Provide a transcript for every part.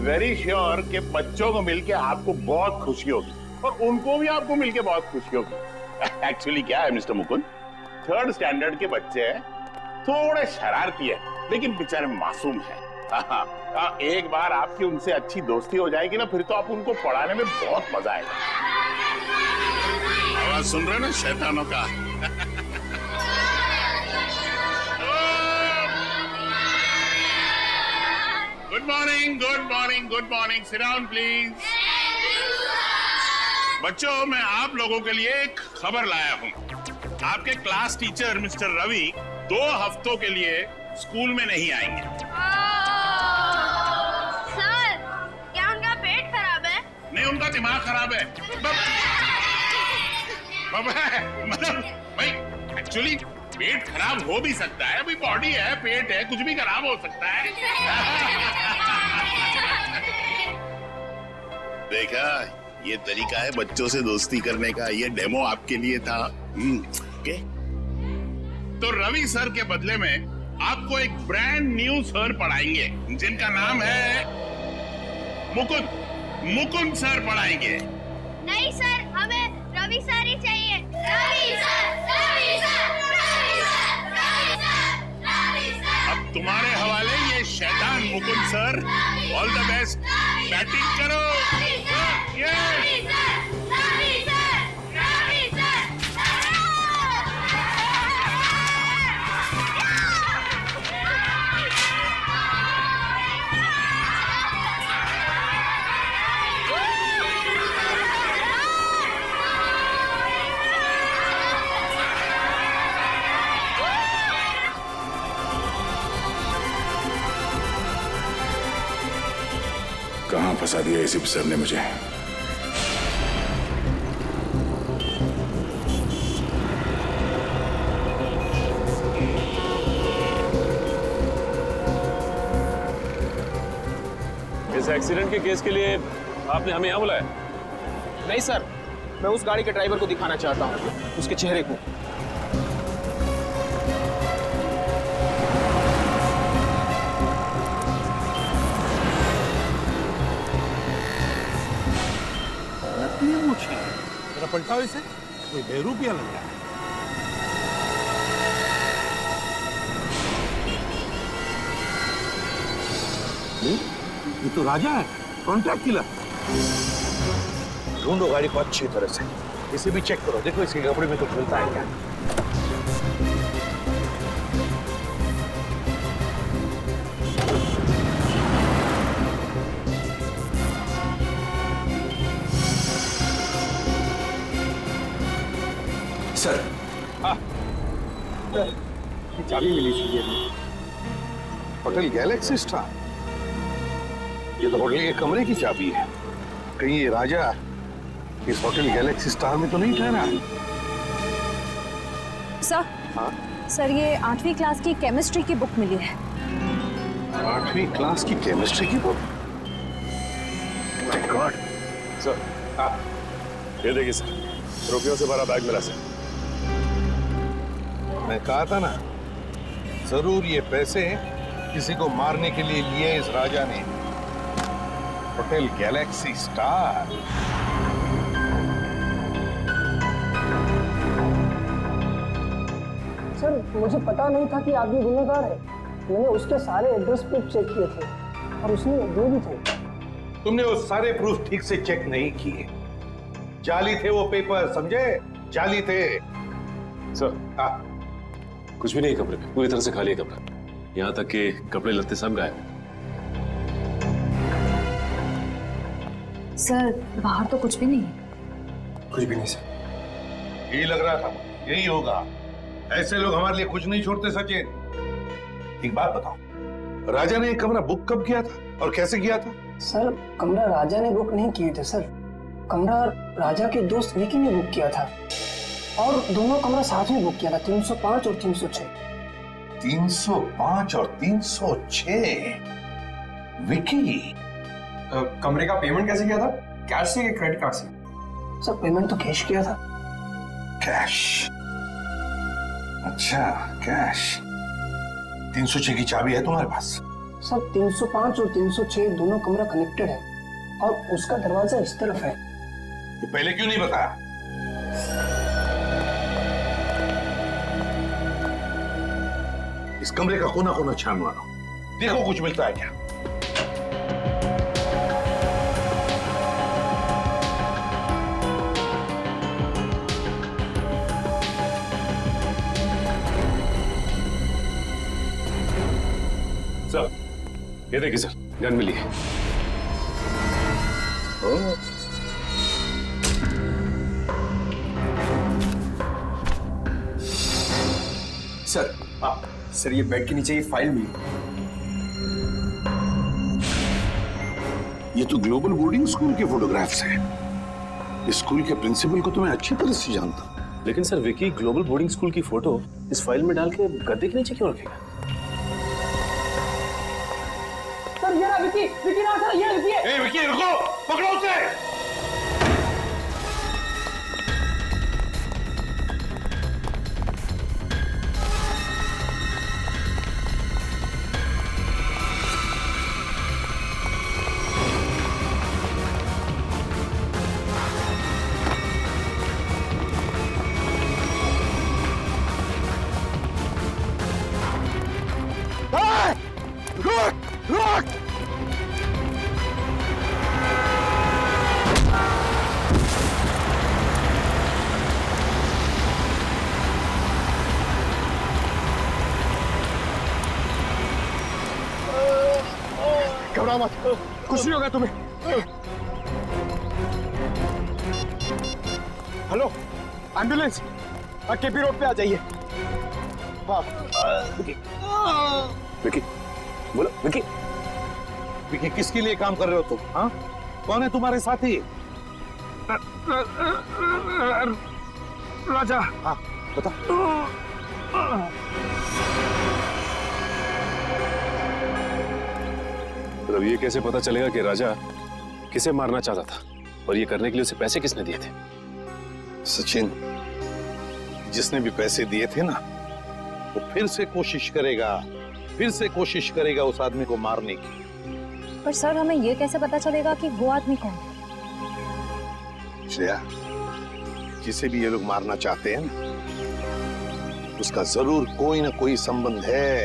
Very sure कि बच्चों को मिलके आपको बहुत खुशी होगी और उनको भी आपको मिलके बहुत खुशी होगी। एक्चुअली क्या है मिस्टर मुकुंद, 3rd स्टैंडर्ड के बच्चे हैं, थोड़े शरारती है लेकिन बेचारे मासूम है। एक बार आपकी उनसे अच्छी दोस्ती हो जाएगी ना, फिर तो आप उनको पढ़ाने में बहुत मजा आएगा। आवाज सुन रहे ना शैतानों का? Good morning, good morning, good morning. Sit down please. बच्चों, मैं आप लोगों के लिए एक खबर लाया हूँ। आपके क्लास टीचर मिस्टर रवि 2 हफ्तों के लिए स्कूल में नहीं आएंगे। सर, क्या उनका पेट खराब है? नहीं, उनका दिमाग खराब है। मतलब भाई, एक्चुअली पेट खराब हो भी सकता है, अभी बॉडी है, पेट है, कुछ भी खराब हो सकता है। देखा, ये तरीका है बच्चों से दोस्ती करने का। ये डेमो आपके लिए था। ओके। तो रवि सर के बदले में आपको एक ब्रांड न्यू सर पढ़ाएंगे, जिनका नाम है मुकुंद। मुकुंद सर पढ़ाएंगे। नहीं सर, हमें रवि सर ही चाहिए। Ravi sir, Ravi sir, Ravi sir, Ravi sir, Ravi sir. अब तुम्हारे हवाले ये शैतान Mukund sir. All the best, batting करो। कहां फंसा दिया इस सर ने मुझे। इस एक्सीडेंट के केस के लिए आपने हमें यहाँ बुलाया? नहीं सर, मैं उस गाड़ी के ड्राइवर को दिखाना चाहता हूँ, उसके चेहरे को। जरा पलटाओ इसे, कोई बेरूपिया लग रहा है। ये तो राजा है, कॉन्ट्रैक्ट किलर। ढूंढो गाड़ी को अच्छी तरह से, इसे भी चेक करो, देखो इसके कपड़े में कुछ मिलता है क्या। सर, चाबी मिली थी होटल गैलेक्सी स्टार। ये तो होटल के कमरे की चाबी है। कहीं ये राजा इस होटल गैलेक्सी स्टार में तो नहीं ठहरा? सर, हाँ? सर ये 8वीं क्लास की केमिस्ट्री की बुक मिली है। 8वीं क्लास की केमिस्ट्री की बुक? My God. सर, ये देखिए सर, रुपयों से भरा बैग मिला सर। मैं कहा था ना, जरूर ये पैसे किसी को मारने के लिए लिए इस राजा ने। Hotel Galaxy star. सर, मुझे पता नहीं था कि आदमी गुनहगार है। मैंने उसके सारे एड्रेस प्रूफ चेक किए थे और उसने दिए भी थे। तुमने वो सारे प्रूफ ठीक से चेक नहीं किए। जाली थे वो पेपर, समझे? जाली थे। सर, कुछ भी नहीं कमरे में, पूरी तरह से खाली है कमरा। यहाँ तक कि कपड़े लत्ते सब गायब। सर, बाहर तो कुछ भी नहीं है। कुछ भी नहीं सर। यही लग रहा था, यही होगा। ऐसे लोग हमारे लिए कुछ नहीं छोड़ते सचिन। एक बात बताओ, राजा ने ये कमरा बुक कब किया था और कैसे किया था? सर, कमरा राजा ने बुक नहीं किए थे सर। कमरा राजा के दोस्त विकी ने बुक किया था और दोनों कमरा साथ में बुक किया था, 305 और 306। 305 और 306? विकी? कमरे का पेमेंट कैसे किया था? कैश से या क्रेडिट कार्ड से? सर, पेमेंट तो कैश किया था। कैश? अच्छा, कैश। 306 की चाबी है तुम्हारे पास? सर 305 और 306 दोनों कमरा कनेक्टेड है और उसका दरवाजा इस तरफ है। ये पहले क्यों नहीं बताया? इस कमरे का कोना कोना छान मारो, देखो कुछ मिलता है क्या। सर, ये देखिए सर, गन मिली है। सर, सर ये बेड के नीचे ये फाइल मिली। ये तो ग्लोबल बोर्डिंग स्कूल के फोटोग्राफ्स हैं। इस स्कूल के प्रिंसिपल को तो मैं अच्छी तरह से जानता हूं। लेकिन sir, Vicky global boarding school की फोटो इस फाइल में डाल के गद्दे के नीचे क्यों रखेगा? सर ये रहा विकी, विकी ना सर, ये विकी है। ए विकी रुको, पकड़ो उसे। घबराओ मत, कुछ नहीं होगा तुम्हें। हेलो, एम्बुलेंस, केपी रोड पे आ जाइए। हाँ, विकी, बोलो विकी। विकी किसके लिए काम कर रहे हो तुम? हाँ, कौन है तुम्हारे साथी? राजा। हाँ बता। अब ये कैसे पता चलेगा कि राजा किसे मारना चाहता था और ये करने के लिए उसे पैसे किसने दिए थे? सचिन, जिसने भी पैसे दिए थे ना, वो फिर से कोशिश करेगा उस आदमी को मारने की। पर सर हमें ये कैसे पता चलेगा कि वो आदमी कौन है? श्रेया, जिसे भी ये लोग मारना चाहते हैं ना, उसका जरूर कोई ना कोई संबंध है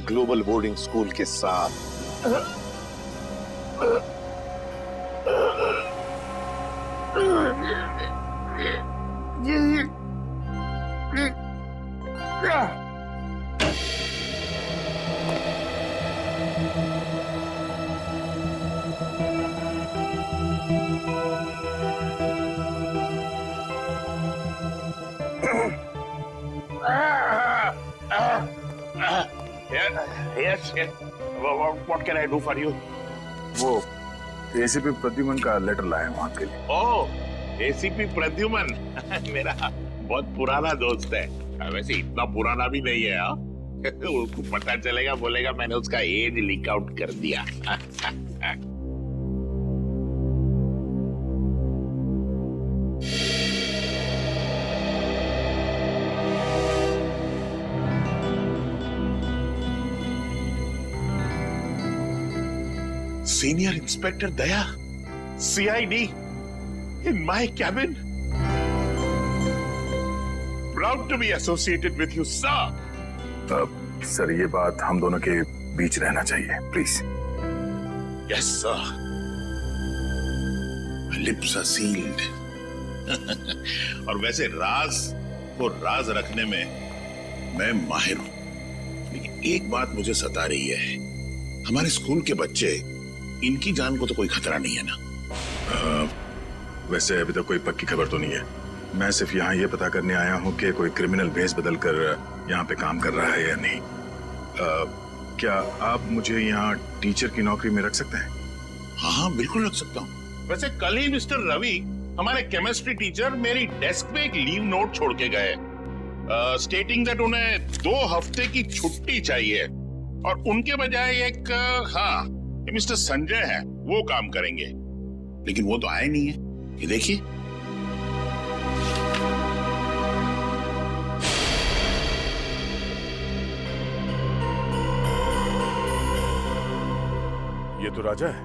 ग्लोबल बोर्डिंग स्कूल के साथ। Yes. What can I do for you? वो एसीपी प्रद्युमन का लेटर लाया हूं आपके लिए। ओह, एसीपी प्रद्युमन मेरा बहुत पुराना दोस्त है। वैसे इतना पुराना भी नहीं है। उसको पता चलेगा, बोलेगा मैंने उसका एज लीक आउट कर दिया। Senior Inspector Daya, CID, in my cabin. Proud to be associated with you, sir. Sir ये बात हम दोनों के बीच रहना चाहिए, please. Yes, sir. My lips are sealed. और वैसे राज को राज रखने में मैं माहिर हूं, लेकिन एक बात मुझे सता रही है। हमारे स्कूल के बच्चे, इनकी जान को तो कोई खतरा नहीं है ना? वैसे अभी तक कोई पक्की खबर तो नहीं है। मैं सिर्फ यहाँ ये पता करने आया हूँ कि कोई क्रिमिनल भेस बदल कर यहाँ पे काम कर रहा है या नहीं। क्या आप मुझे यहाँ टीचर की नौकरी में रख सकते हैं? हाँ, बिल्कुल रख सकता हूँ। वैसे कल ही मिस्टर रवि, हमारे केमिस्ट्री टीचर, मेरी डेस्क पे एक लीव नोट छोड़ के गए, स्टेटिंग दैट उन्हें 2 हफ्ते की छुट्टी चाहिए और उनके बजाय एक मिस्टर संजय है, वो काम करेंगे। लेकिन वो तो आए नहीं है। ये देखिए। तो राजा है,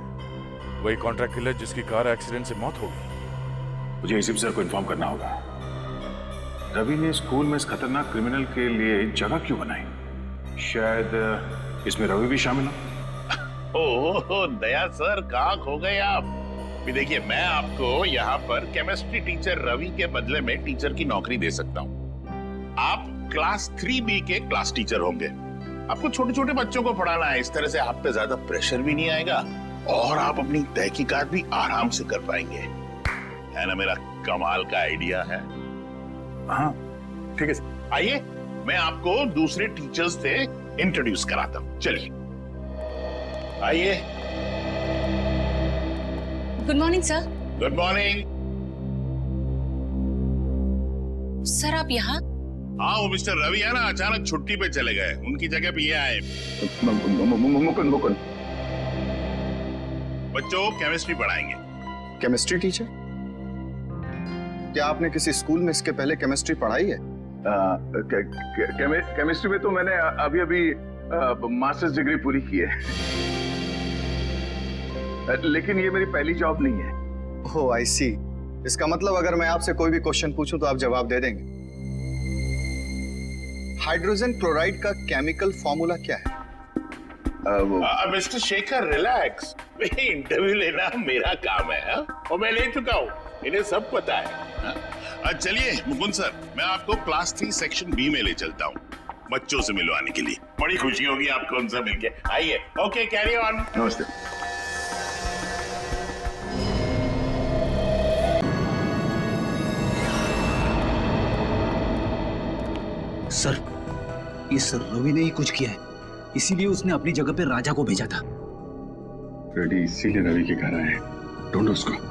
वही कॉन्ट्रैक्ट किलर जिसकी कार एक्सीडेंट से मौत हो गई। मुझे एसीपी सर को इन्फॉर्म करना होगा। रवि ने स्कूल में इस खतरनाक क्रिमिनल के लिए जगह क्यों बनाई? शायद इसमें रवि भी शामिल हो। ओह दया सर, कहाँ खो गए आप? भी देखिए, मैं आपको यहाँ पर केमिस्ट्री टीचर रवि के बदले में टीचर की नौकरी दे सकता हूँ। आप क्लास 3B के क्लास टीचर होंगे। आपको छोटे छोटे बच्चों को पढ़ाना है। इस तरह से आप पे ज्यादा प्रेशर भी नहीं आएगा और आप अपनी तहकीकात भी आराम से कर पाएंगे। है ना मेरा कमाल का आइडिया है? हाँ ठीक है सर। आइए, मैं आपको दूसरे टीचर्स से इंट्रोड्यूस कराता हूँ। चलिए आइए। Good morning sir. Good morning. Sir आप यहाँ? हाँ, वो मिस्टर रवि है ना, अचानक छुट्टी पे चले गए। उनकी जगह पे ये आए। मुकुंद बच्चों केमिस्ट्री पढ़ाएंगे। Chemistry teacher? क्या आपने किसी स्कूल में इसके पहले केमिस्ट्री पढ़ाई है? केमिस्ट्री में तो मैंने अभी मास्टर्स डिग्री पूरी की है, लेकिन ये मेरी पहली जॉब नहीं है। ओह आई सी। इसका मतलब अगर मैं आपसे कोई भी क्वेश्चन पूछूं तो आप जवाब दे देंगे। हाइड्रोजन क्लोराइड का केमिकल फॉर्मूला क्या है? मिस्टर शेखर रिलैक्स, इंटरव्यू लेना मेरा काम है और मैं ले चुका हूँ, इन्हें सब पता है। चलिए मुकुंद सर, मैं आपको क्लास 3 सेक्शन B में ले चलता हूँ बच्चों से मिलवाने के लिए। बड़ी खुशी होगी आपको उनसे मिलके। आइए। Okay, carry on. नमस्ते। सर, इस रवि ने ही कुछ किया है, इसीलिए उसने अपनी जगह पे राजा को भेजा था। रेडी इसीलिए रवि के घर आए। ढूंढो उसको।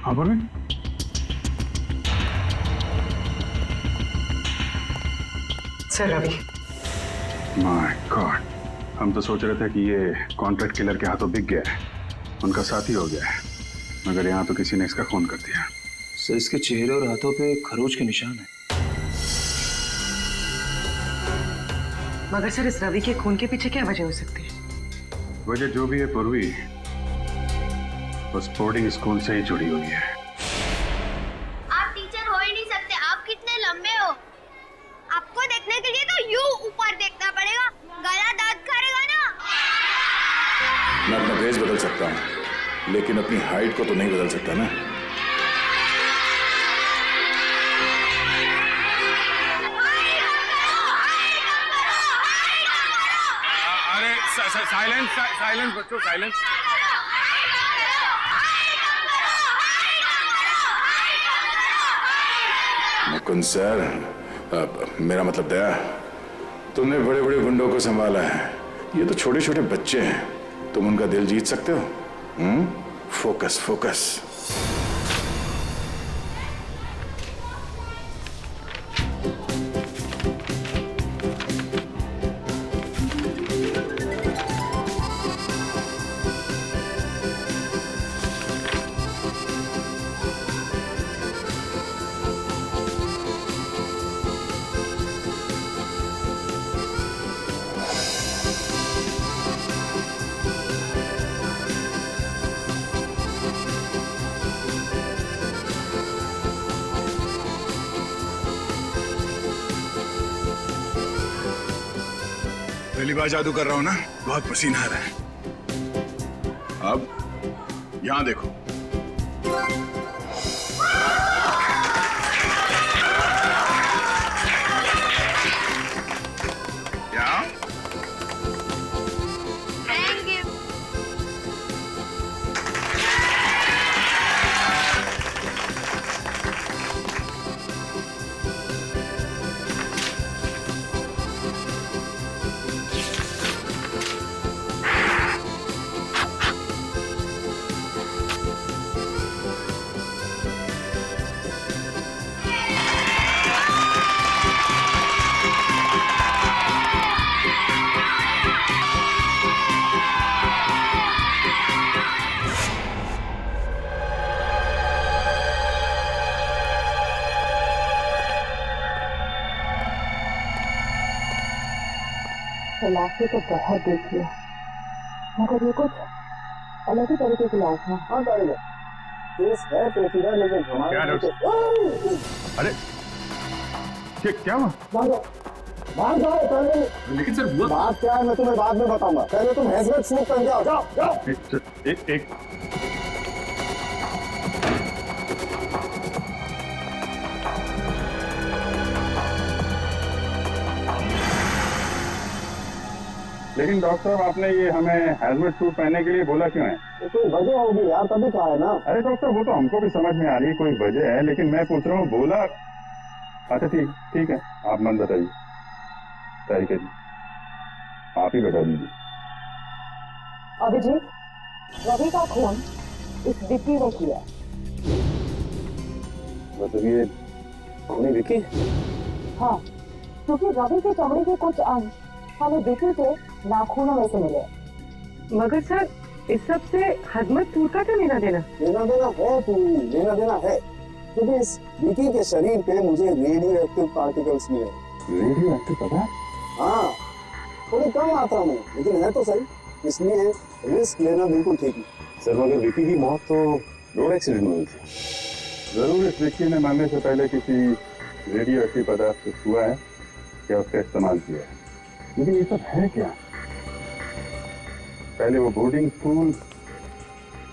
हाँ बोले। सर रवि। माय गॉड, हम तो सोच रहे थे कि ये कॉन्ट्रैक्ट किलर के हाथों बिक गया है, उनका साथी हो गया है, मगर यहाँ तो किसी ने इसका खून कर दिया। सर इसके चेहरे और हाथों पे खरोच के निशान है। मगर सर इस रवि के खून के पीछे क्या वजह हो सकती है? वजह जो भी है पूर्वी, वो स्पोर्टिंग स्कूल से ही जुड़ी हुई है। आप टीचर हो ही नहीं सकते। आप कितने लंबे हो। आपको देखने के लिए तो यूं ऊपर देखना पड़ेगा। गला दांत करेगा ना। मैं अपना भेष बदल सकता हूँ, लेकिन अपनी हाइट को तो नहीं बदल सकता ना। अरे साइलेंस साइलेंस बच्चों, साइलेंस। मुकुंद सर, मेरा मतलब दया, तुमने बड़े बड़े गुंडों को संभाला है, ये तो छोटे छोटे बच्चे हैं, तुम उनका दिल जीत सकते हो? Focus focus. पहली बार जादू कर रहा हूं ना, बहुत पसीना आ रहा है। अब यहां देखो। क्या? Thank you. लाशें तो बहुत देख लिया, मगर ये कुछ अलग ही तरीके की लाश है। हाँ तारीख केस है पेचीदा, लेकिन हमारे अरे क्या हुआ? लेकिन सर हुआ बात क्या है मैं तुम्हें बाद में बताऊंगा, पहले तुम हेलमेट सूट पहन के आओ। जाओ जाओ। एक लेकिन डॉक्टर साहब आपने ये हमें हेलमेट सूट पहनने के लिए बोला क्यों है? कोई वजह होगी यार, तभी कहा है ना। अरे डॉक्टर वो तो हमको भी समझ में आ रही है कोई वजह है, लेकिन मैं पूछ रहा हूँ बोला। अच्छा ठीक है, आप मन बताइए। तारीख जी आप ही बता दीजिए। अभिजीत, रवि का खून इस विक्की ने किया। मतलब ये खूनी विक्की? हाँ, क्योंकि रवि के चमड़े के कुछ अंश हमें विक्की के नाखूनों में से मिले। मगर सर इस सब से हजमतपुर का क्या लेना देना? लेना देना है पूरी, लेना देना है, क्योंकि इस विकी के शरीर पे मुझे रेडियो एक्टिव पार्टिकल्स मिले। रेडियो एक्टिव पदार्थ? हाँ, थोड़ी कम मात्रा में, लेकिन है तो सही, इसलिए रिस्क लेना बिल्कुल ठीक है। सर मगर विकी की मौत तो रोड एक्सीडेंट में हुई थी। जरूर इस विक्की ने मरने से पहले किसी रेडियो एक्टिव पदार्थ को छुआ है या उसका इस्तेमाल किया है, लेकिन ये सब है क्या? पहले वो बोर्डिंग स्कूल,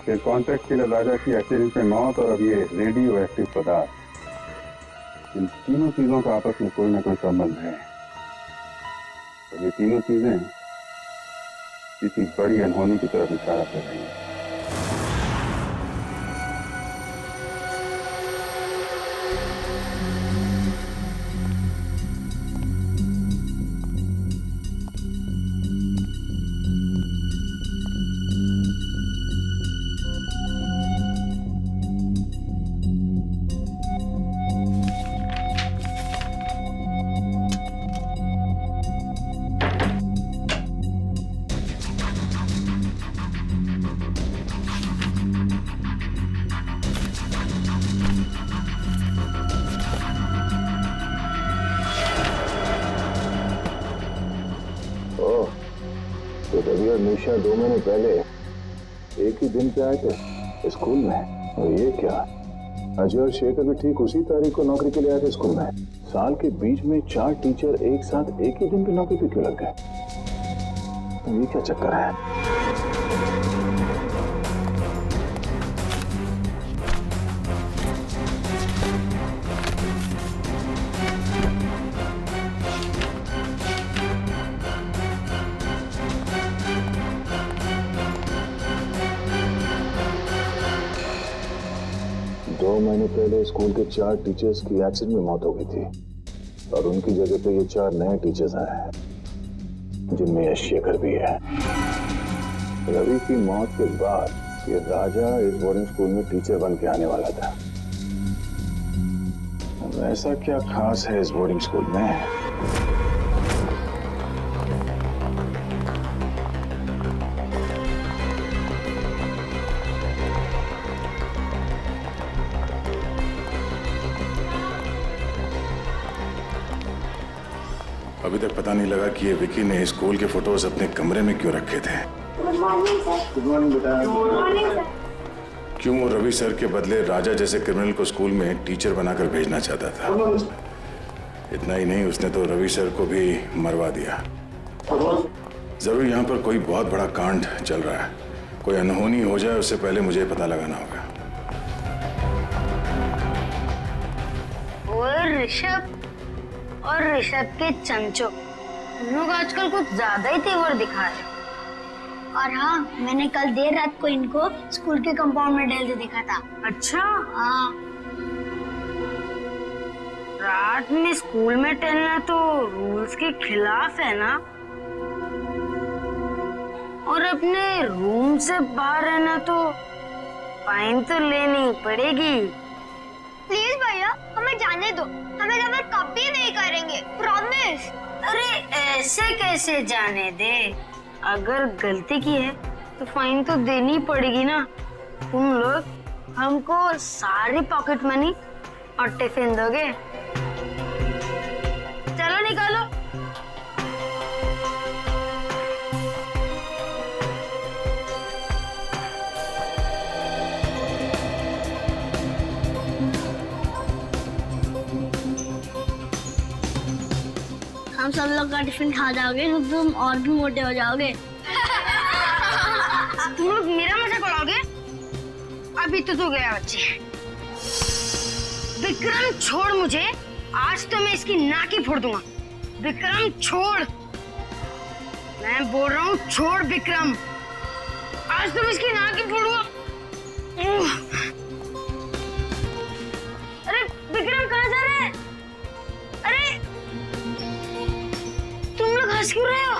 फिर कॉन्ट्रैक्ट किलर राजा की एक्सीडेंट में मौत, और अब ये रेडियो एक्टिव पदार्थ। इन तीनों चीजों का आपस में कोई ना कोई संबंध है, और ये तीनों चीजें किसी बड़ी अनहोनी की तरफ इशारा कर रही हैं। तो रवि और निशा 2 महीने पहले एक ही दिन पे आए थे स्कूल में, और ये क्या, अजय और शेखर भी ठीक उसी तारीख को नौकरी के लिए आए थे स्कूल में। साल के बीच में 4 टीचर एक साथ एक ही दिन पे नौकरी पे क्यों लग गए? ये क्या चक्कर है? महीने पहले स्कूल के 4 टीचर्स की एक्सीडेंट में मौत हो गई थी, और उनकी जगह पे ये 4 नए टीचर्स आए हैं, जिनमें यश शेखर भी है। रवि की मौत के बाद ये राजा इस बोर्डिंग स्कूल में टीचर बन के आने वाला था। ऐसा क्या खास है इस बोर्डिंग स्कूल में? अभी तक पता नहीं लगा कि ये विकी ने स्कूल के फोटोज अपने कमरे में क्यों रखे थे। Good morning sir. Good morning बेटा। Good morning sir. क्यों वो रवि सर के बदले राजा जैसे क्रिमिनल को स्कूल में टीचर बनाकर भेजना चाहता था। इतना ही नहीं, उसने तो रवि सर को भी मरवा दिया। जरूर यहाँ पर कोई बहुत बड़ा कांड चल रहा है, कोई अनहोनी हो जाए उससे पहले मुझे पता लगाना होगा। और ऋषभ और ऋषभ के चमचो, हम लोग आजकल कुछ ज्यादा ही तेवर दिखा रहे। और हाँ, मैंने कल देर रात को इनको स्कूल के कंपाउंड में टहलते देखा था। अच्छा? हाँ। रात में स्कूल में टहलना तो रूल्स के खिलाफ है ना, और अपने रूम से बाहर रहना तो फाइन तो लेनी पड़ेगी। प्लीज भैया, हमें जाने दो, हमें गलत कभी नहीं करेंगे, प्रॉमिस। अरे ऐसे कैसे जाने दे, अगर गलती की है तो फाइन तो देनी पड़ेगी ना। तुम लोग हमको सारी पॉकेट मनी और टिफिन दोगे? चलो निकालो। हम सब लोग का टिफिन खा जाओगे तो तुम और भी मोटे हो जाओगे। तुम लोग मेरा मजाक उड़ाओगे? अभी तो गया बच्चे। विक्रम छोड़ मुझे, आज तो मैं इसकी नाक ही फोड़ दूंगा। विक्रम छोड़, मैं बोल रहा हूँ छोड़ विक्रम, आज तो मैं इसकी नाक ही फोड़ूंगा। अरे विक्रम कहाँ जा रहे हैं? अरे तुम लोग हंस क्यों रहे हो?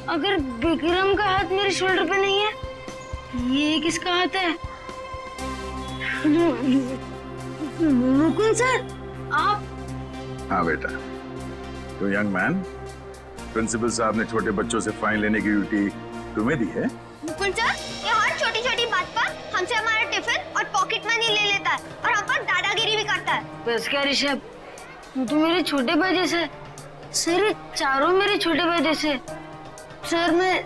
अगर विक्रम का हाथ मेरे शोल्डर पे नहीं है, ये किसका हाथ है? मुकुंद सर, आप? हाँ बेटा, तो यंग मैन, प्रिंसिपल साहब ने छोटे बच्चों से फाइन लेने की ड्यूटी तुम्हें दी है? मुकुंद सर, ये हर छोटी छोटी बात पर हमसे हमारा टिफिन और पॉकेट मनी ले लेता है और हम पर दादागिरी भी करता है। बस क्या ऋषभ, तू तो मेरे छोटे भाई जैसे। सर ये चारों मेरे छोटे भाई जैसे। सर मैं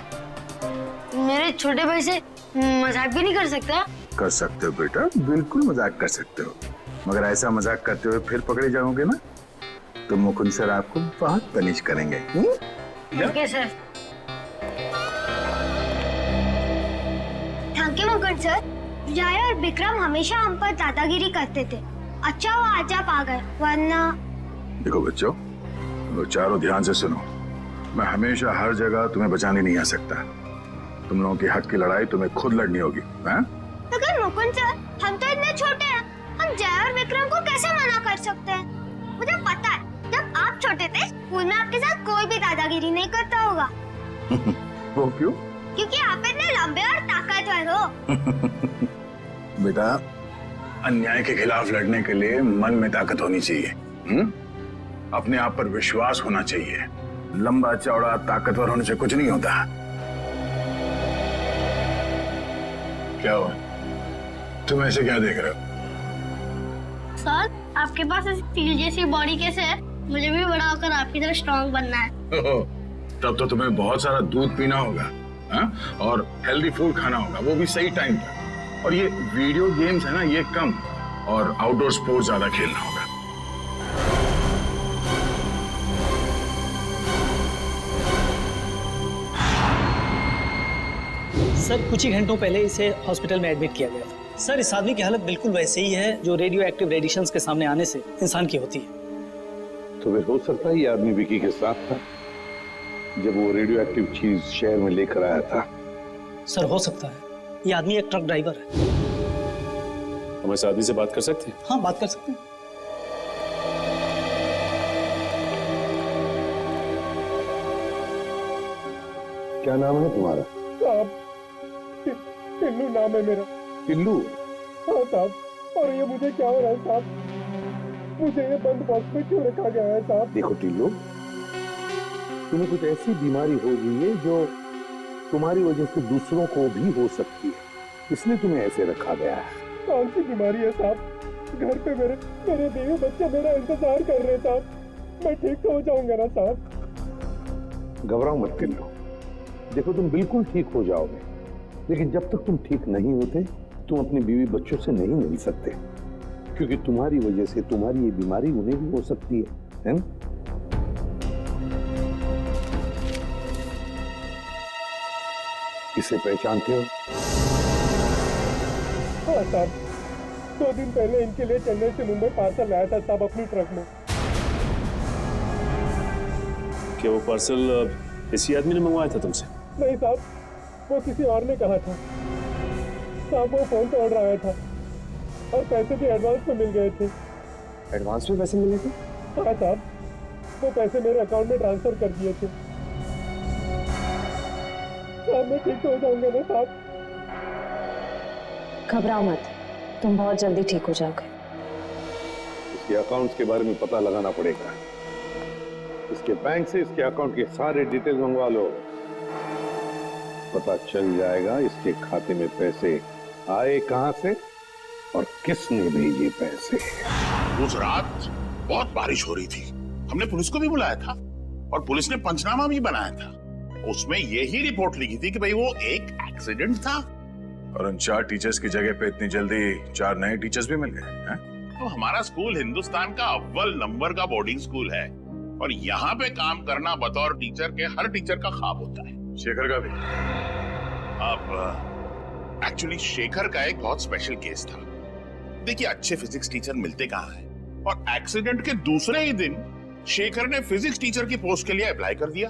मेरे छोटे भाई से मजाक भी नहीं कर सकता? कर सकते हो बेटा, बिल्कुल मजाक कर सकते हो, मगर ऐसा मजाक करते हुए फिर पकड़े जाओगे ना तो मुकुंद सर आपको बहुत पनिश करेंगे। ठीक है sir. Thank you Mukund sir. जय और विक्रम हमेशा हम पर दादागिरी करते थे, अच्छा वो आज आप आ गए, वरना। देखो बच्चों, तो चारों ध्यान से सुनो, मैं हमेशा हर जगह तुम्हें बचाने नहीं आ सकता। तुम लोगों के हक की लड़ाई तुम्हें खुद लड़नी होगी। मगर मुकुंद सर, हम तो इतने छोटे हैं, हम जय और विक्रम को कैसे मना कर सकते हैं? मुझे पता है, जब आप छोटे थे स्कूल में आपके साथ कोई भी दादागिरी नहीं करता होगा। वो क्यों? क्योंकि आप इतने लंबे और ताकतवर हो। बेटा, अन्याय के खिलाफ लड़ने के लिए मन में ताकत होनी चाहिए। अपने आप पर विश्वास होना चाहिए। लंबा चौड़ा ताकतवर होने से कुछ नहीं होता। क्या हुआ? तुम ऐसे क्या देख रहे हो? सर, आपके पास ऐसी स्टील जैसी बॉडी कैसे है? मुझे भी बड़ा होकर आपकी तरह स्ट्रॉन्ग बनना है। तब तो तुम्हें बहुत सारा दूध पीना होगा, और हेल्दी फूड खाना होगा, वो भी सही टाइम पर। और ये वीडियो गेम्स है ना, ये कम, और आउटडोर स्पोर्ट्स ज्यादा खेलना होगा। सर कुछ ही घंटों पहले इसे हॉस्पिटल में एडमिट किया गया था। सर इस आदमी की हालत बिल्कुल वैसे ही है जो रेडियो एक्टिव रेडिएशंस के सामने आने से इंसान की होती है। तो फिर हो सकता है ये आदमी विकी के साथ था जब वो रेडियो एक्टिव चीज शहर में लेकर आया था। सर हो सकता है, ये आदमी एक ट्रक ड्राइवर है। हम इस आदमी से बात कर सकते हैं? हाँ बात कर सकते हैं। क्या नाम है तुम्हारा? साहब, टिल्लू नाम है मेरा। टिल्लू? हाँ साहब, और ये मुझे क्या हो रहा है साहब? मुझे ये बंद बॉक्स में क्यों रखा गया है साहब? देखो टिल्लू, तुम्हें कुछ ऐसी बीमारी हो गई है जो तुम्हारी वजह से दूसरों को भी हो सकती है, इसलिए तुम्हें ऐसे रखा गया है। कौन सी बीमारी है साहब? घर पे मेरे बीवी बच्चे मेरा इंतजार कर रहे हैं साहब। मैं ठीक तो हो जाऊंगा ना साहब? घबराओ मत टिल्लू, देखो तुम बिल्कुल ठीक हो जाओगे, लेकिन जब तक तुम ठीक नहीं होते तुम अपनी बीवी बच्चों से नहीं मिल सकते, क्योंकि तुम्हारी वजह से तुम्हारी ये बीमारी उन्हें भी हो सकती है ना? इसे पहचानते हो? हाँ साहब, 2 दिन पहले इनके लिए चेन्नई से मुंबई पार्सल लाया था साहब अपनी ट्रक में। क्या वो पार्सल इसी आदमी ने मंगवाया था तुमसे? नहीं साहब, वो किसी और ने कहा था साहब। वो फोन पे ऑर्डर आया था और पैसे भी एडवांस में मिल गए थे। एडवांस में पैसे मिले थे? हाँ साहब, वो पैसे मेरे अकाउंट में ट्रांसफर कर दिए थे साहब। मैं ठीक तो हो जाऊंगा ना साहब? घबराओ मत, तुम बहुत जल्दी ठीक हो जाओगे। इसके अकाउंट्स के बारे में पता लगाना पड़ेगा। इसके बैंक से इसके अकाउंट के सारे डिटेल मंगवा लो, पता चल जाएगा इसके खाते में पैसे आए कहां से और किसने भेजे पैसे। उस रात बहुत बारिश हो रही थी, हमने पुलिस को भी बुलाया था और पुलिस ने पंचनामा भी बनाया था। उसमें यही रिपोर्ट लिखी थी कि भाई वो एक एक्सीडेंट था। और उन 4 टीचर्स की जगह पे इतनी जल्दी 4 नए टीचर्स भी मिल गए हैं? तो हमारा स्कूल हिंदुस्तान का अव्वल नंबर का बोर्डिंग स्कूल है और यहाँ पे काम करना बतौर टीचर के हर टीचर का ख्वाब होता है। शेखर का भी। अब एक्चुअली शेखर का एक बहुत स्पेशल केस था। देखिए, अच्छे फिजिक्स टीचर मिलते कहाँ हैं, और एक्सीडेंट के दूसरे ही दिन शेखर ने फिजिक्स टीचर की पोस्ट के लिए अप्लाई कर दिया।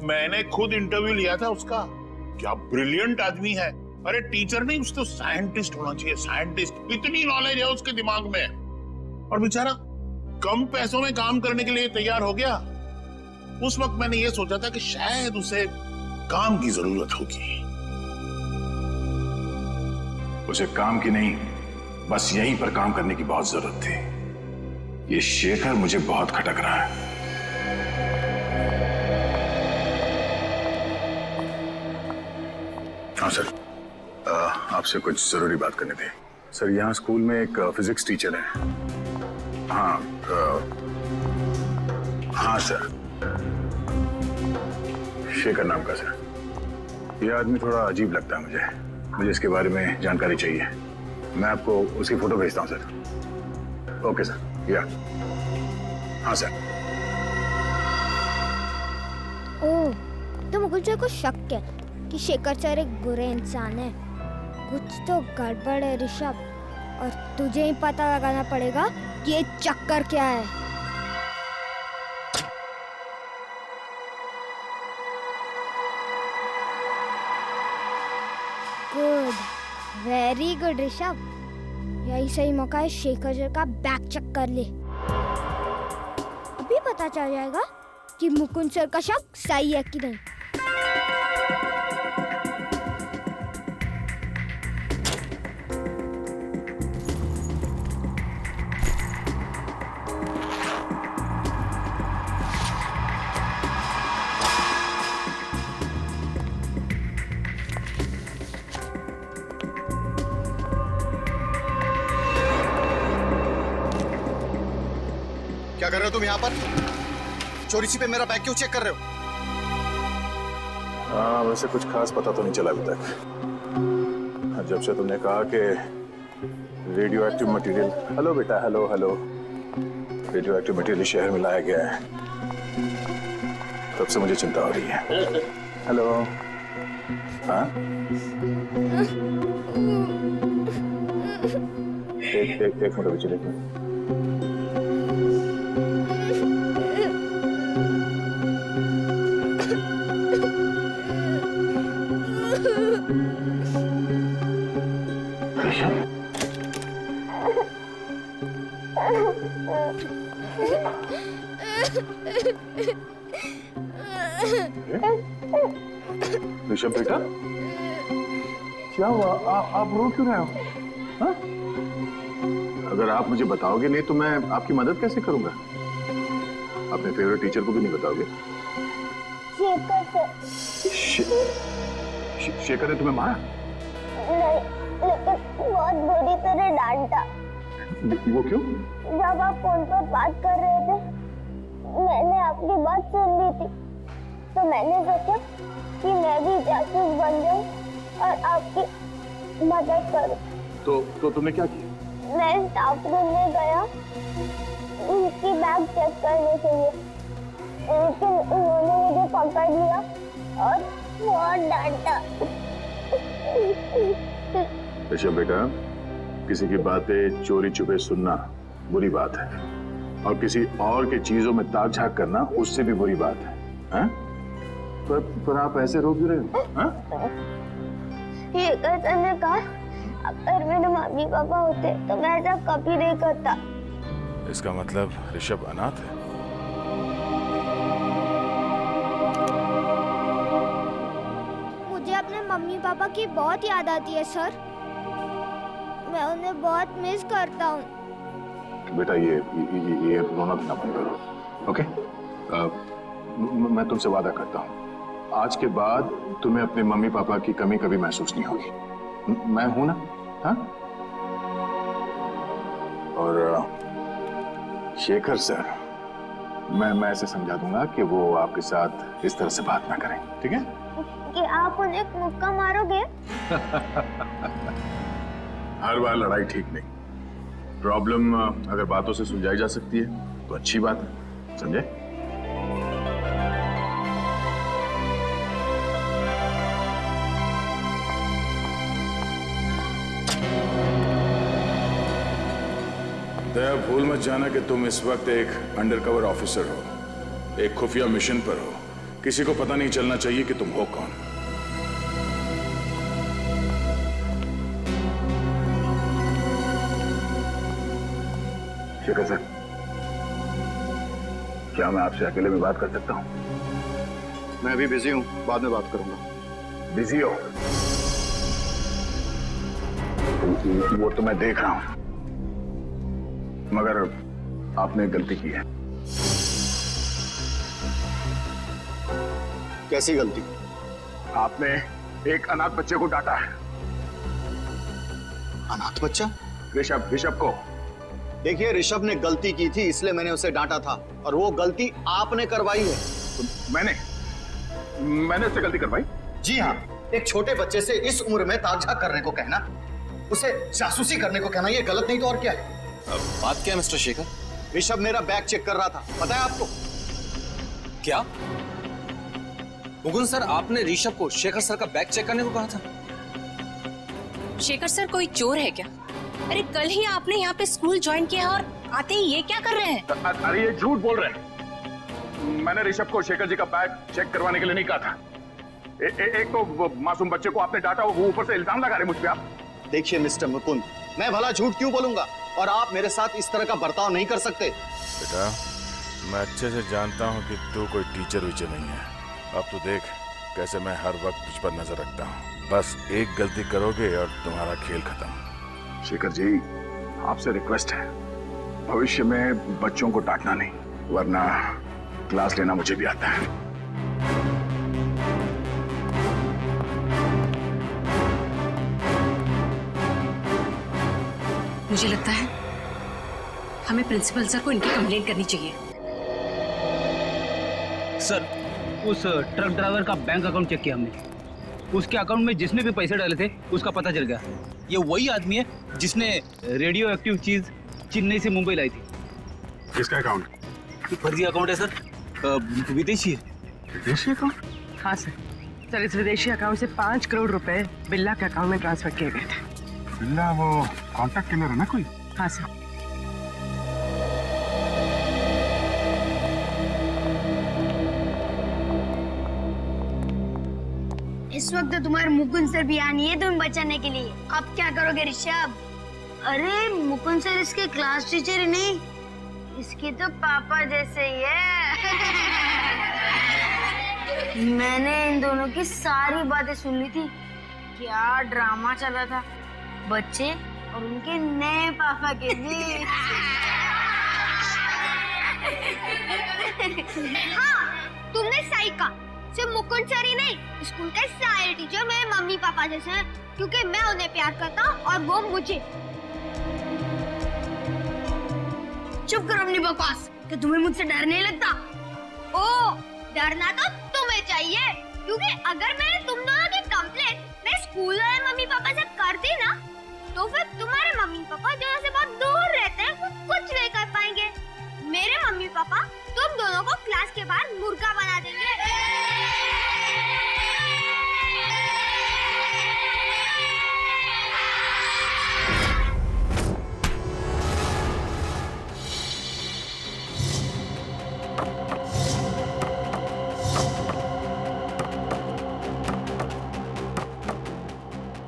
मैंने खुद इंटरव्यू लिया था उसका। क्या ब्रिलियंट आदमी है। अरे टीचर नहीं, उसको साइंटिस्ट होना चाहिए, साइंटिस्ट। इतनी नॉलेज है उसके दिमाग में, और बेचारा कम पैसों में काम करने के लिए तैयार हो गया। उस वक्त मैंने ये सोचा था कि शायद उसे काम की जरूरत होगी। उसे काम की नहीं, बस यहीं पर काम करने की बहुत जरूरत थी। ये शेखर मुझे बहुत खटक रहा है। हाँ सर, आपसे कुछ जरूरी बात करनी थी। सर, यहाँ स्कूल में एक फिजिक्स टीचर है। हाँ हाँ सर, शेखर नाम का सर। ये आदमी थोड़ा अजीब लगता है मुझे इसके बारे में जानकारी चाहिए। मैं आपको उसकी फोटो भेजता हूँ सर। Okay sir. या हाँ सर। ओह, तो मुकुल सर को शक है कि शेखर सर एक बुरे इंसान है। कुछ तो गड़बड़ है ऋषभ, और तुझे ही पता लगाना पड़ेगा कि ये चक्कर क्या है। Good, very good Rishabh. यही सही मौका है शेखर सर का बैक चेक कर ले। अभी पता चल जाएगा कि मुकुंद सर का शक सही है कि नहीं। क्या कर रहे हो तुम यहाँ पर? चोरी छिपे मेरा बैग क्यों चेक कर रहे हो? हाँ, वैसे कुछ खास पता तो नहीं चला अभी तक। जब से तुमने कहा कि रेडियो एक्टिव मटेरियल, हेलो बेटा, hello hello, radio active material शहर में लाया गया है, तब से मुझे चिंता हो रही है। हेलो। हाँ, एक मिनट पीछे देखो। ऋषभ बेटा, क्या हुआ? आप रो क्यों रहे हो? हाँ? अगर आप मुझे बताओगे नहीं तो मैं आपकी मदद कैसे करूंगा? अपने फेवरेट टीचर को भी नहीं बताओगे? शेखर ने तुम्हें मारा? नहीं, लेकिन बहुत बुरी तरह डांटा। वो क्यों? जब आप फोन पर बात कर रहे थे, मैंने आपकी बात सुन ली थी, तो मैंने सोचा कि मैं भी जासूस बन जाऊं और आपकी मदद करूं। तो तुमने क्या किया? मैं स्टाफ रूम में गया उनकी बैग चेक करने के लिए, लेकिन उन्होंने मुझे पकड़ लिया और बहुत डांटा। ऋषभ बेटा, किसी की बातें चोरी छुपे सुनना बुरी बात है, और किसी और के चीजों में ताक झाक करना उससे भी बुरी बात है। हाँ? पर आप ऐसे रो क्यों रहे हो? हाँ? ये कैसे ने कहा, अगर मेरे मम्मी पापा होते तो मैं ऐसा कभी नहीं करता। इसका मतलब ऋषभ अनाथ है? मुझे अपने मम्मी पापा की बहुत याद आती है सर, मैं उन्हें बहुत मिस करता हूँ। बेटा, ये रोना धोना बंद करो, ओके? मैं तुमसे वादा करता हूँ, आज के बाद तुम्हें अपने मम्मी पापा की कमी कभी महसूस नहीं होगी। मैं हूं ना? हाँ? और शेखर सर, मैं ऐसे समझा दूंगा कि वो आपके साथ इस तरह से बात ना करें, ठीक है? कि आप उन्हें एक मुक्का मारोगे? हर बार लड़ाई ठीक नहीं, प्रॉब्लम अगर बातों से सुलझाई जा सकती है तो अच्छी बात है, समझे? दया, भूल मत जाना कि तुम इस वक्त एक अंडरकवर ऑफिसर हो, एक खुफिया मिशन पर हो। किसी को पता नहीं चलना चाहिए कि तुम हो कौन। शेखर सर, क्या मैं आपसे अकेले में बात कर सकता हूं? मैं अभी बिजी हूं, बाद में बात करूंगा। बिजी हो? वो तो मैं देख रहा हूं, मगर आपने गलती की है। कैसी गलती? आपने एक अनाथ बच्चे को डांटा है। अनाथ बच्चा? ऋषभ को। देखिए, ऋषभ ने गलती की थी, इसलिए मैंने उसे डांटा था, और वो गलती आपने करवाई है। मैंने उससे गलती करवाई? जी हाँ, एक छोटे बच्चे से इस उम्र में ताक-झाक करने को कहना, उसे जासूसी करने को कहना, ये गलत नहीं तो और क्या है? बात क्या है मिस्टर शेखर? ऋषभ मेरा बैग चेक कर रहा था, पता है आपको? क्या मुकुंद सर, आपने ऋषभ को शेखर सर का बैग चेक करने को कहा था? शेखर सर कोई चोर है क्या? अरे कल ही आपने यहाँ पे स्कूल ज्वाइन किया और आते ही ये क्या कर रहे हैं? अरे ये झूठ बोल रहे हैं। मैंने ऋषभ को शेखर जी का बैग चेक करवाने के लिए नहीं कहा था। एक तो मासूम बच्चे को आपने डांटा, वो ऊपर से इल्जाम लगा रहे मुझ पे आप। देखिए मिस्टर मुकुंद, मैं भला झूठ क्यों बोलूंगा, और आप मेरे साथ इस तरह का बर्ताव नहीं कर सकते। बेटा, मैं अच्छे से जानता हूँ कि तू कोई टीचर वीचर नहीं है। अब तो देख कैसे मैं हर वक्त तुझ पर नजर रखता हूँ। बस एक गलती करोगे और तुम्हारा खेल खत्म। शेखर जी, आपसे रिक्वेस्ट है, भविष्य में बच्चों को डांटना नहीं, वरना क्लास लेना मुझे भी आता है। मुझे लगता है हमें प्रिंसिपल सर को इनकी कंप्लेंट करनी चाहिए। सर, उस ट्रक ड्राइवर का बैंक अकाउंट चेक किया हमने। उसके अकाउंट में जिसने भी पैसे डाले थे उसका पता चल गया। ये वही आदमी है जिसने रेडियो एक्टिव चीज चेन्नई से मुंबई लाई थी। किसका अकाउंट? फर्जी अकाउंट है सर, विदेशी है। विदेशी अकाउंट? हाँ सर, इस विदेशी अकाउंट से 5 करोड़ रुपए बिल्ला के अकाउंट में ट्रांसफर किए गए थे। बिल्ला वो कॉन्टैक्ट किलर है ना कोई? हाँ सर। इस वक्त तो तुम्हारे मुकुंद सर भी यहाँ नहीं है तुम्हें बचाने के लिए। अब क्या करोगे ऋषभ? अरे मुकुंद सर इसके क्लास टीचर ही नहीं, इसके तो पापा जैसे ही है। मैंने इन दोनों की सारी बातें सुन ली थी। क्या ड्रामा चला था बच्चे और उनके नए पापा के बीच। हाँ, तुमने सही कहा। सिर्फ मुकुंद सर ही नहीं, स्कूल के सारे टीचर मेरे मम्मी पापा जैसे हैं, क्योंकि मैं उन्हें प्यार करता हूँ और वो मुझे। चुप करो अपनी बकवास। कि तुम्हें मुझसे डर नहीं लगता? ओ, डरना तो तुम्हें चाहिए, क्योंकि अगर मैंने तुम दोनों की कंप्लेंट मेरे स्कूल वाले मम्मी पापा से कर दी ना, तो फिर तुम्हारे मम्मी पापा जो से बहुत दूर रहते हैं वो कुछ नहीं कर पाएंगे। मेरे मम्मी पापा तुम दोनों को क्लास के बाहर मुर्गा बना देंगे।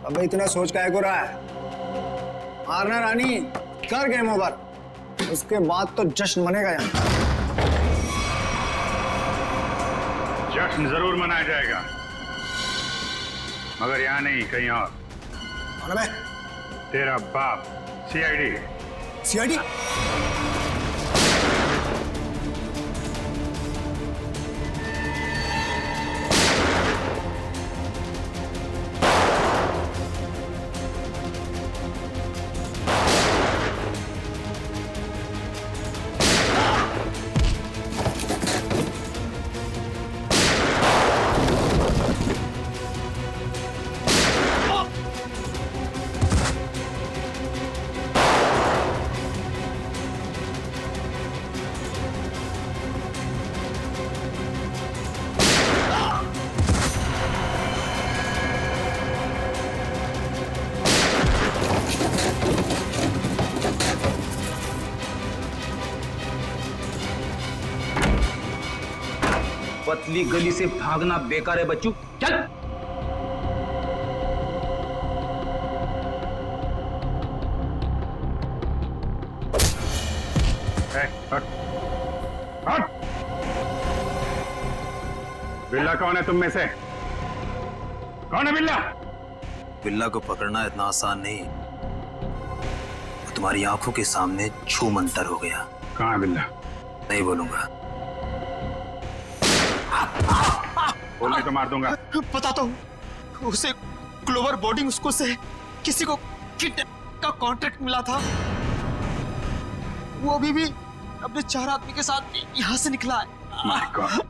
अबे इतना सोच काहे को रहा है? मारना रानी, कर गेम ओवर, उसके बाद तो जश्न मनेगा यहाँ। जश्न जरूर मनाया जाएगा, मगर यहाँ नहीं, कहीं और। कौन है? तेरा बाप, सीआईडी। सीआईडी? पतली गली से भागना बेकार है बच्चू, चल। हट। बिल्ला कौन है तुम में से? कौन है बिल्ला? बिल्ला को पकड़ना इतना आसान नहीं। वो तुम्हारी आंखों के सामने छू मंतर हो गया। कहाँ है बिल्ला? नहीं बोलूंगा। बोलने तो मार दूंगा। बताता हूँ, उसे ग्लोबल बोर्डिंग स्कूल से किसी को किडनैप का कॉन्ट्रैक्ट मिला था। वो अभी भी अपने 4 आदमी के साथ यहाँ से निकला है। My God.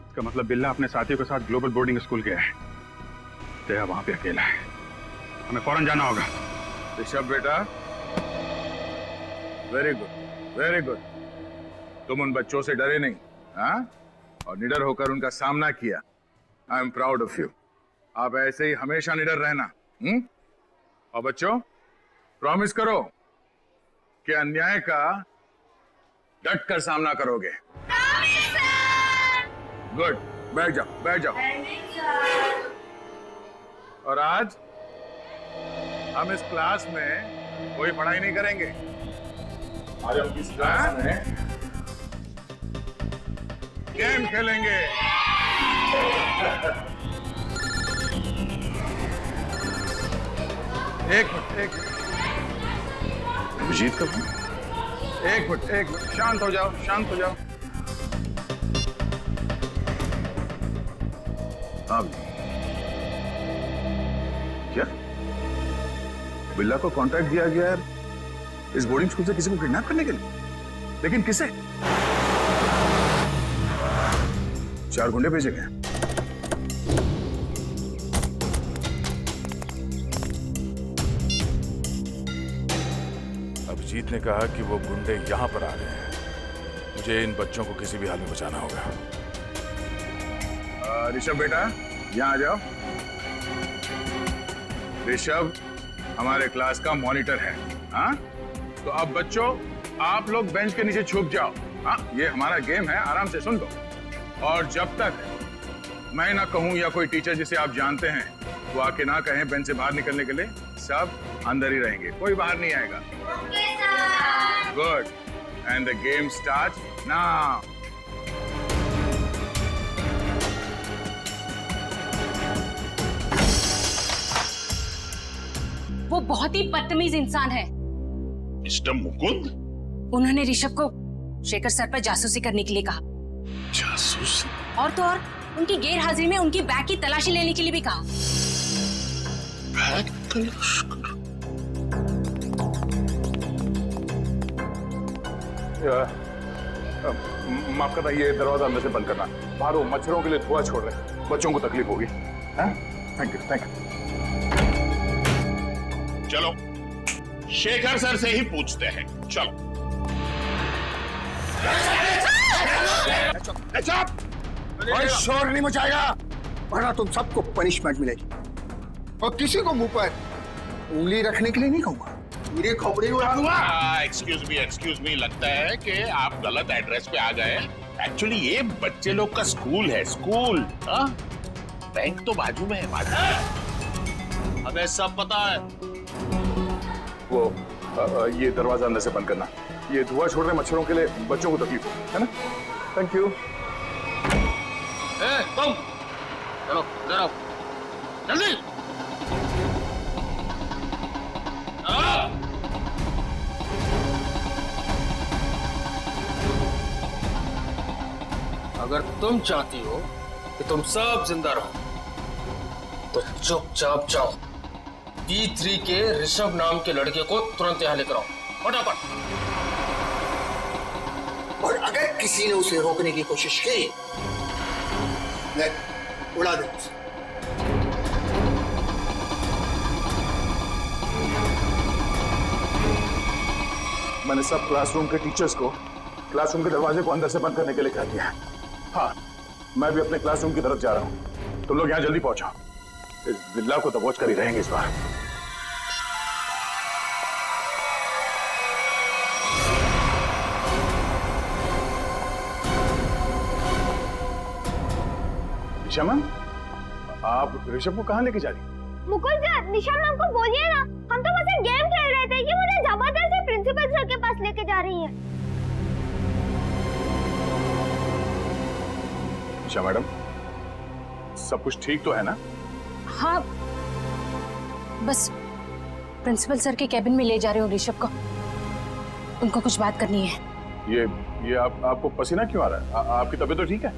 इसका मतलब बिल्ला अपने साथियों के साथ ग्लोबल बोर्डिंग स्कूल गया है। तेरा वहां पे अकेला है, हमें फौरन जाना होगा। ऋषभ बेटा, वेरी गुड, वेरी गुड। तुम उन बच्चों से डरे नहीं, हाँ? और निडर होकर उनका सामना किया। I am proud of you. आप ऐसे ही हमेशा निडर रहना। और बच्चों, प्रॉमिस करो कि अन्याय का डट कर सामना करोगे। गुड, बैठ जाओ, बैठ जाओ। और आज हम इस क्लास में कोई पढ़ाई नहीं करेंगे। आज हम इस क्लास में गेम खेलेंगे। एक मिनट, अभिजीत कब? एक मिनट, शांत हो जाओ, शांत हो जाओ। अब क्या बिल्ला को कॉन्ट्रैक्ट दिया गया है इस बोर्डिंग स्कूल से किसी को किडनैप करने के लिए? लेकिन किसे? 4 गुंडे भेजे गए। अभिजीत ने कहा कि वो गुंडे यहां पर आ रहे हैं। मुझे इन बच्चों को किसी भी हाल में बचाना होगा। ऋषभ बेटा, यहाँ आ जाओ। ऋषभ हमारे क्लास का मॉनिटर है, हाँ? तो अब बच्चों, आप लोग बेंच के नीचे छुप जाओ। हाँ, ये हमारा गेम है, आराम से सुन लो। और जब तक मैं ना कहूं या कोई टीचर जिसे आप जानते हैं वो आके ना कहें बेंच से बाहर निकलने के लिए, सब अंदर ही रहेंगे, कोई बाहर नहीं आएगा। Good, and the game start now. वो बहुत ही बदतमीज इंसान है। मिस्टर मुकुंद? उन्होंने ऋषभ को शेखर सर पर जासूसी करने के लिए कहा। जासूसी? और तो और उनकी गैर हाजिरी में उनकी बैग की तलाशी लेने के लिए भी कहा। बैग तलाश कर? माफ करना, ये दरवाजा अंदर से बंद करना। बाहर वो मच्छरों के लिए धुआं छोड़ रहे हैं, बच्चों को तकलीफ होगी। Thank you, thank you. चलो शेखर सर से ही पूछते हैं, चलो। कोई शोर नहीं मचाएगा, वरना तुम सबको पनिशमेंट मिलेगी। और किसी को मुंह पर उंगली रखने के लिए नहीं कहूंगा, मेरी खोपड़ी उड़ा दूंगा। एक्सक्यूज मी, लगता है कि आप गलत एड्रेस पे आ गए। एक्चुअली ये बच्चे लोग का स्कूल है, स्कूल। बैंक तो बाजू में है, बाजू में। हमें सब पता है। वो ये दरवाजा अंदर से बंद करना। ये धुआं छोड़ रहे मच्छरों के लिए बच्चों को तकलीफ है ना? Thank you. तुम चलो इधर आओ, जल्दी। अगर तुम चाहती हो कि तुम सब जिंदा रहो तो चुपचाप जाओ, D3 के ऋषभ नाम के लड़के को तुरंत यहाँ लेकर आओ, फटाफट। और अगर किसी ने उसे रोकने की कोशिश की, मैं उड़ा दूंगा उसे। मैंने सब क्लासरूम के टीचर्स को क्लासरूम के दरवाजे को अंदर से बंद करने के लिए कह दिया है। हाँ, मैं भी अपने क्लासरूम की तरफ जा रहा हूँ। तुम लोग यहाँ जल्दी पहुंचो, इस बिल्ला को दबोच कर ही रहेंगे इस बार। निशा मैम, आप ऋषभ को कहाँ लेके जा रही हैं? मुकुल सर, निशा मैम को बोलिए ना, हम तो बस एक गेम खेल रहे थे कि मुझे जबरदस्ती प्रिंसिपल सर के पास लेके जा रही है। निशा मैडम, सब कुछ ठीक तो है ना? हाँ, बस प्रिंसिपल सर के कैबिन में ले जा रहे हो ऋषभ को, उनको कुछ बात करनी है। ये आपको पसीना क्यों आ रहा है? आपकी तबीयत तो ठीक है?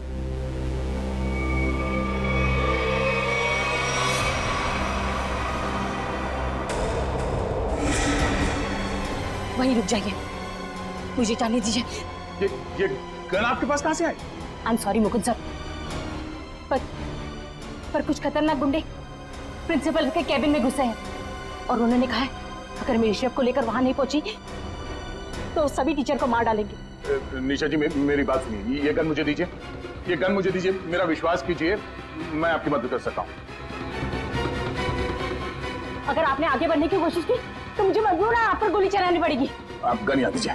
वहीं रुक जाइए, मुझे जाने दीजिए। ये गन आपके पास कहाँ से आई? I am sorry Mukund sir, पर कुछ खतरनाक गुंडे प्रिंसिपल के कैबिन में घुसे हैं और उन्होंने कहा है अगर मैं ऋषभ को लेकर वहां नहीं पहुंची तो सभी टीचर को मार डालेंगे। निशा जी, मेरी बात सुनिए, ये गन मुझे दीजिए, ये गन मुझे दीजिए, मेरा विश्वास कीजिए, मैं आपकी मदद कर सकता हूँ। अगर आपने आगे बढ़ने की कोशिश की तो मुझे मजबूर है आप पर गोली चलानी पड़ेगी। आप गन यहाँ दीजिए।